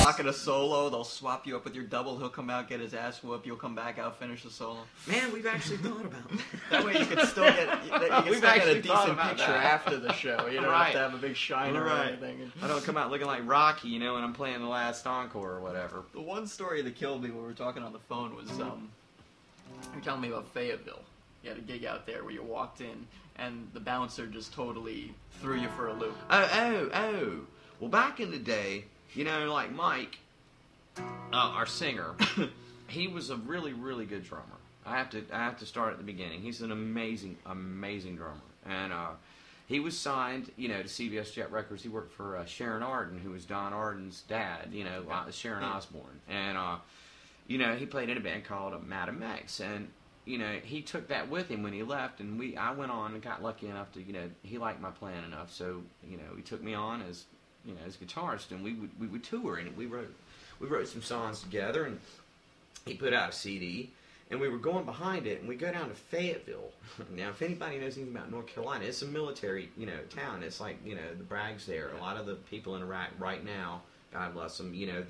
rocking a solo, they'll swap you up with your double. He'll come out, get his ass whooped. You'll come back out, finish the solo. Man, we've actually thought about that. That way you can still get a decent picture that. after the show. You don't have to have a big shiner or anything. I don't come out looking like Rocky, you know, when I'm playing the last encore or whatever. The one story that killed me when we were talking on the phone was you're telling me about Fayetteville. You had a gig out there where you walked in and the bouncer just totally threw you for a loop. Oh. Well, back in the day, you know, like Mike, our singer, he was a really, really good drummer. I have to start at the beginning. He's an amazing, amazing drummer. And he was signed, you know, to CBS Jet Records. He worked for Sharon Arden, who was Don Arden's dad, you know, Sharon Osbourne. And, you know, he played in a band called Madam X. And, you know, he took that with him when he left. And I went on and got lucky enough to, you know, he liked my playing enough. So, you know, he took me on as, you know, as guitarist. And we would tour. And we wrote some songs together. And he put out a CD. And we were going behind it, and we go down to Fayetteville. Now, if anybody knows anything about North Carolina, it's a military, you know, town. It's like, you know, the Braggs there. A lot of the people in Iraq right now, God bless them, you know,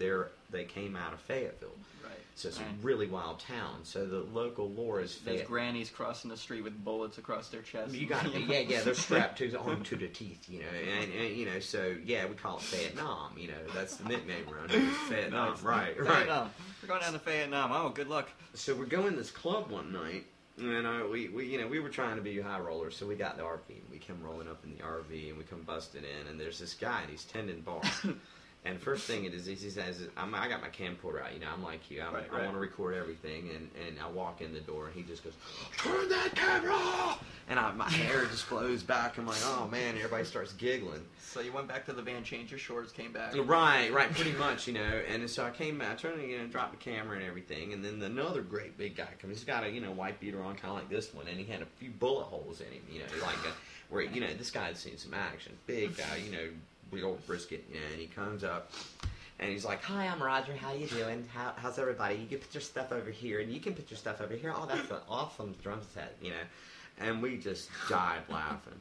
they came out of Fayetteville. Right. So it's a really wild town. So the local lore is There's grannies crossing the street with bullets across their chests. You got to be, yeah, they're strapped onto the teeth, you know, and you know, so yeah, we call it Vietnam, you know, that's the nickname around here, Vietnam, right. Vietnam. We're going down to Vietnam. Oh, good luck. So we're going to this club one night, and we you know, we were trying to be high rollers, so we got the RV, and we come rolling up in the RV, and we come busting in, and there's this guy, and he's tending bar. And first thing it is, he says, I got my camcorder out, you know, I'm like you, I want to record everything, and I walk in the door, and he just goes, turn that camera off! And my hair just blows back, I'm like, oh man, everybody starts giggling. So you went back to the van, changed your shorts, came back. Right, pretty much, you know, and so I came back, I turned, you know, dropped the camera and everything, and then another great big guy comes, he's got a, you know, white beater on, kind of like this one, and he had a few bullet holes in him, you know, like, where, you know, this guy had seen some action, big guy, you know, big old brisket, you know, and he comes up, and he's like, hi, I'm Roger, how you doing? How's everybody? You can put your stuff over here, and you can put your stuff over here. Oh, that's an awesome drum set, you know. And we just died laughing.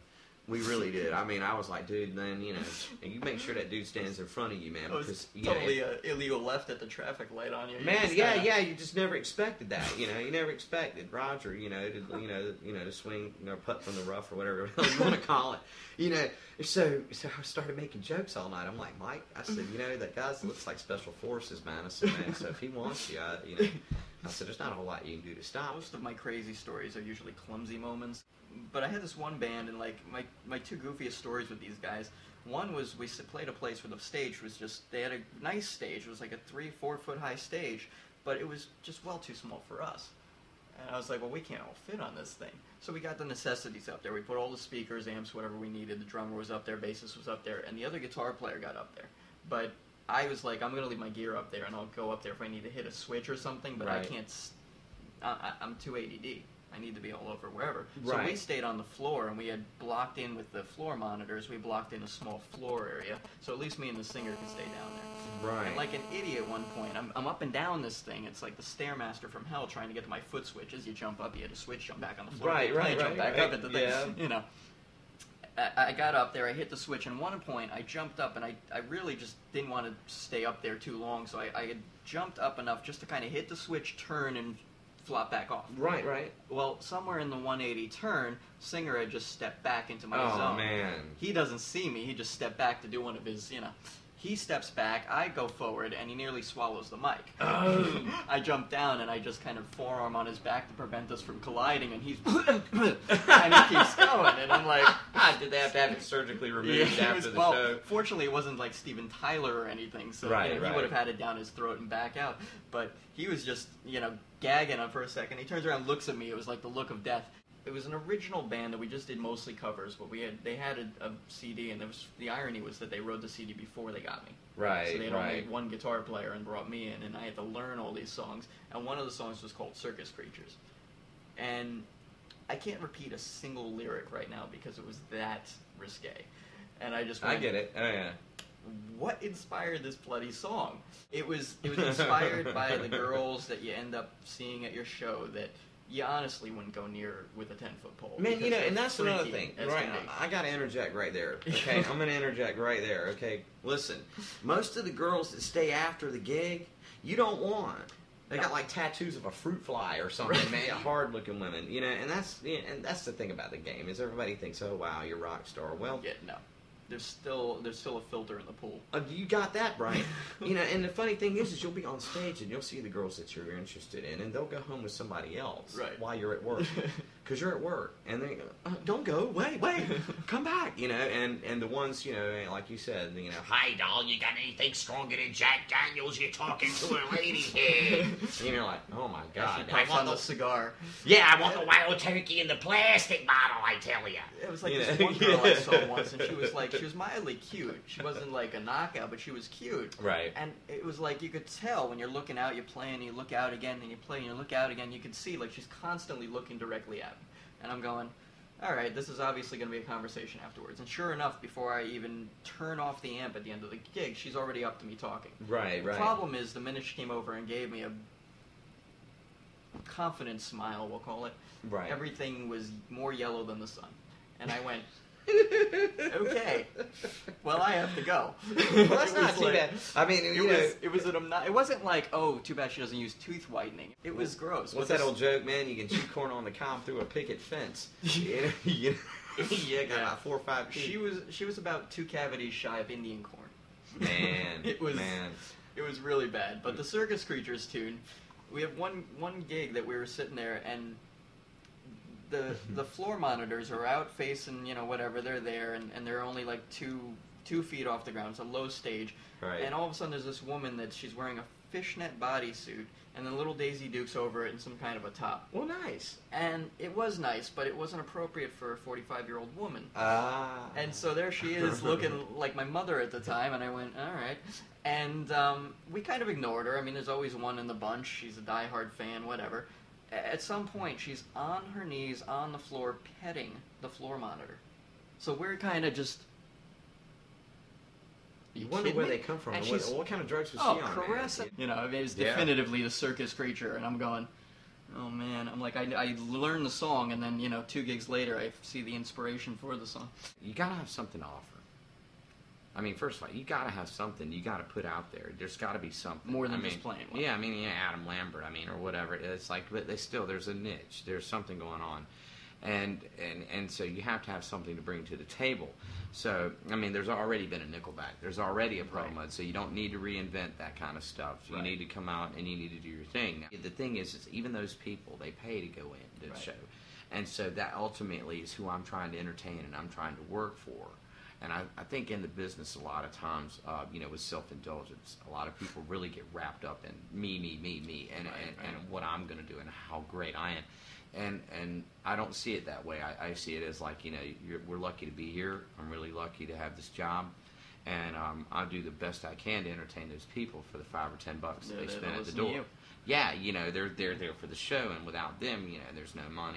We really did. I mean, I was like, dude, then, you know, and you make sure that dude stands in front of you, man. Because, totally illegal left at the traffic light on you. Man, yeah, you just never expected that, you know. You never expected Roger, you know, to swing, you know, putt from the rough or whatever you want to call it. You know, so I started making jokes all night. I'm like, Mike, I said, you know, that guy looks like Special Forces, man. I said, man, so if he wants you, you know, I said, there's not a whole lot you can do to stop. Most of my crazy stories are usually clumsy moments. But I had this one band, and like my two goofiest stories with these guys. One was we played a place where the stage was just, they had a nice stage. It was like a 3-4 foot high stage, but it was just well too small for us. And I was like, well, we can't all fit on this thing. So we got the necessities up there. We put all the speakers, amps, whatever we needed. The drummer was up there, bassist was up there, and the other guitar player got up there. But I was like, I'm going to leave my gear up there, and I'll go up there if I need to hit a switch or something, but I can't, I'm too ADD. I need to be all over wherever. So we stayed on the floor, and we had blocked in with the floor monitors. We blocked in a small floor area, so at least me and the singer could stay down there. Right. And like an idiot at one point, I'm up and down this thing. It's like the Stairmaster from hell trying to get to my foot switches. You jump up, you hit a switch, jump back on the floor. Jump back up at the thing. You know. I got up there, I hit the switch, and at one point I jumped up, and I really just didn't want to stay up there too long, so I had jumped up enough just to kind of hit the switch, turn, and flop back off. Right. Well, somewhere in the 180 turn, singer had just stepped back into my zone. Oh, man. He doesn't see me. He just stepped back to do one of his, you know. He steps back, I go forward, and he nearly swallows the mic. Oh. I jump down, and I just kind of forearm on his back to prevent us from colliding, and he's... and he keeps going, and I'm like... Did they have to have it surgically removed after the show? Fortunately, it wasn't like Steven Tyler or anything, so he would have had it down his throat and back out. But he was just, you know, gagging on for a second. He turns around and looks at me. It was like the look of death. It was an original band that we just did mostly covers, but they had a CD, and the irony was that they wrote the CD before they got me. Right. So they had only one guitar player and brought me in, and I had to learn all these songs. And one of the songs was called Circus Creatures. And I can't repeat a single lyric right now because it was that risque. And I just went, I get it. Oh yeah. What inspired this bloody song? It was inspired by the girls that you end up seeing at your show that you honestly wouldn't go near with a 10-foot pole. Man, you know, and that's another freaky thing, as right? can be. I got to interject right there. Okay, I'm going to interject right there. Okay, listen, most of the girls that stay after the gig, you don't want. They got like tattoos of a fruit fly or something, Right. man. Hard-looking women, you know, and that's the thing about the game is everybody thinks, oh wow, you're a rock star. Well, Yeah, no. There's still a filter in the pool. you got that right. You know, and the funny thing is you'll be on stage and you'll see the girls that you're interested in, and they'll go home with somebody else Right. while you're at work, because you're at work, and they go, don't go, wait, come back, you know, and the ones, you know, like you said, you know, Hey, doll, you got anything stronger than Jack Daniels? You're talking to a lady here. and you're like, oh my She god, puffs on the cigar. Yeah, I want the wild turkey in the plastic bottle, I tell you. It was like You this know? one girl I saw once, and she was mildly cute. She wasn't like a knockout, but she was cute. right? And it was like you could tell when you're looking out, you're playing, and you look out again, and you play, and you look out again. You could see like she's constantly looking directly at me, and I'm going, all right, this is obviously going to be a conversation afterwards. And sure enough, before I even turn off the amp at the end of the gig, she's already up to me talking. Right, The problem is the minute she came over and gave me a confident smile, we'll call it, right. everything was more yellow than the sun. And I went, okay, well, I have to go. Well, that's not too bad. I mean, It wasn't like, oh, too bad she doesn't use tooth whitening. It was gross. What's that old joke, man? You can chew corn on the cob through a picket fence. You got about 4 or 5 feet. She was about 2 cavities shy of Indian corn. Man, It was man. It was really bad. But the Circus Creatures tune, we have one gig that we were sitting there, and the floor monitors are out facing, you know, whatever, they're there, and they're only like 2 feet off the ground. It's a low stage. Right. And all of a sudden there's this woman that she's wearing a fishnet bodysuit, and then little Daisy Dukes over it and some kind of a top. Well, nice. And it was nice, but it wasn't appropriate for a 45-year-old woman. Ah. And so there she is, looking like my mother at the time, and I went, all right. And we kind of ignored her. I mean, there's always one in the bunch. She's a diehard fan, whatever. At some point, she's on her knees on the floor petting the floor monitor. So we're kind of just... You wonder where they come from. And And what kind of drugs was she on, caressing. man? You know, I mean, it's Yeah. definitively the Circus Creature, and I'm going, oh man. I'm like, I learned the song, and then, you know, 2 gigs later, I see the inspiration for the song. You gotta have something to offer. I mean, first of all, you gotta have something you gotta put out there. There's gotta be something. More than I mean, just playing one. Yeah, I mean, yeah, Adam Lambert, I mean, or whatever. It's like, but there's a niche. There's something going on. And so you have to have something to bring to the table. So, I mean, there's already been a Nickelback. There's already a promo, Right. so you don't need to reinvent that kind of stuff. You Right. need to come out and you need to do your thing. Now, the thing is even those people, they pay to go in to the Right. show. And so that ultimately is who I'm trying to entertain and I'm trying to work for. And I think in the business a lot of times, you know, with self-indulgence, a lot of people really get wrapped up in me, and what I'm going to do and how great I am. And I don't see it that way. I see it as like, you know, we're lucky to be here. I'm really lucky to have this job. And I'll do the best I can to entertain those people for the $5 or $10 that they spend at the door. You. Yeah, you know, they're there for the show, and without them, you know, there's no money.